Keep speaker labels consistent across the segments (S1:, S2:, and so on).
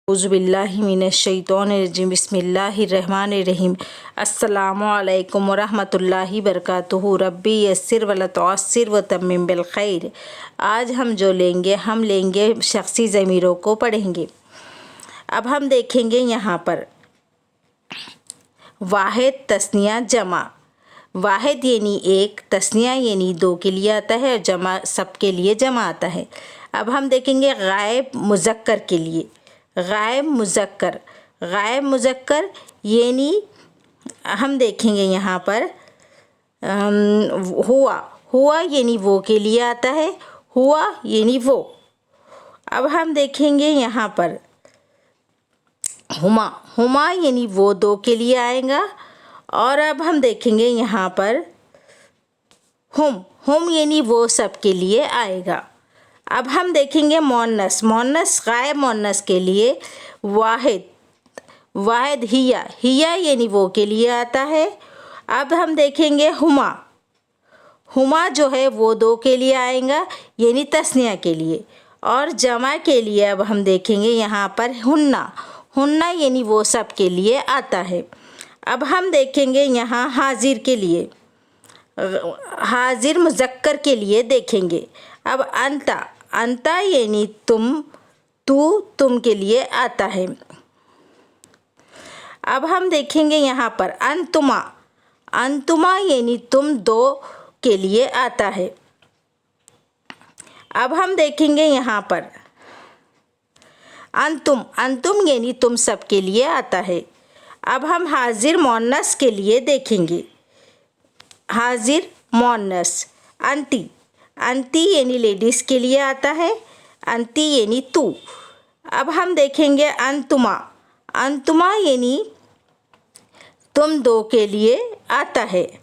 S1: औज़ुबिल्लाहिमिनश्शैतानिर्रजीम बिस्मिल्लाहिर्रहमानिर्रहीम अस्सलामुअलैकुम वरहमतुल्लाहि वबरकातुहू रब्बी यस्सिर वला तुअस्सिर वतम्मिम बिल खैर। आज हम लेंगे शख्सी ज़मीरों को पढ़ेंगे। अब हम देखेंगे यहाँ पर वाहिद तस्निया जमा। वाहिद यानी एक, तस्निया यानी दो के लिए आता है और जमा सब के लिए जमा आता है। अब हम देखेंगे गायब मुज़क्कर के लिए। गायब मुज़क्कर यानी हम देखेंगे यहाँ पर हुआ यानी वो के लिए आता है, हुआ यानी वो। अब हम देखेंगे यहाँ पर हुमा यानी वो दो के लिए आएगा। और अब हम देखेंगे यहाँ पर हुम यानी वो सब के लिए आएगा। अब हम देखेंगे मोन्नस गायब मोन्नस के लिए वाहिद हिया यानी वो के लिए आता है। अब हम देखेंगे हुमा जो है वो दो के लिए आएगा यानी तस्निया के लिए। और जमा के लिए अब हम देखेंगे यहाँ पर हुन्ना यानी वो सब के लिए आता है। अब हम देखेंगे यहाँ हाजिर के लिए, हाजिर मुज़क्कर के लिए देखेंगे। अब अंता यानी तुम के लिए आता है। अब हम देखेंगे यहाँ पर अंतुमा यानी तुम दो के लिए आता है। अब हम देखेंगे यहाँ पर अंतुम यानी तुम सब के लिए आता है। अब हम हाजिर मोन्नस के लिए देखेंगे। हाजिर मोन्नस अंती यानी लेडीज़ के लिए आता है, अंती यानी तू। अब हम देखेंगे अंतुमा यानी तुम दो के लिए आता है।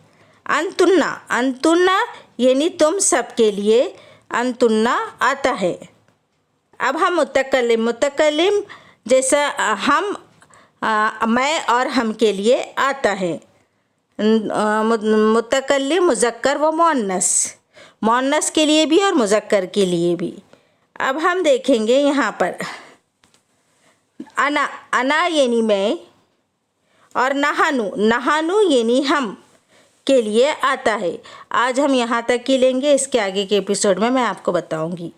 S1: अंतुन्ना यानी तुम सब के लिए अंतुन्ना आता है। अब हम मुतकल्लिम जैसा हम मैं और हम के लिए आता है। मुतकल्लिम मुज़क्कर व मोन्नस के लिए भी और मुज़क्कर के लिए भी। अब हम देखेंगे यहाँ पर अना यानी मैं और नहानू यानी हम के लिए आता है। आज हम यहाँ तक ही लेंगे, इसके आगे के एपिसोड में मैं आपको बताऊँगी।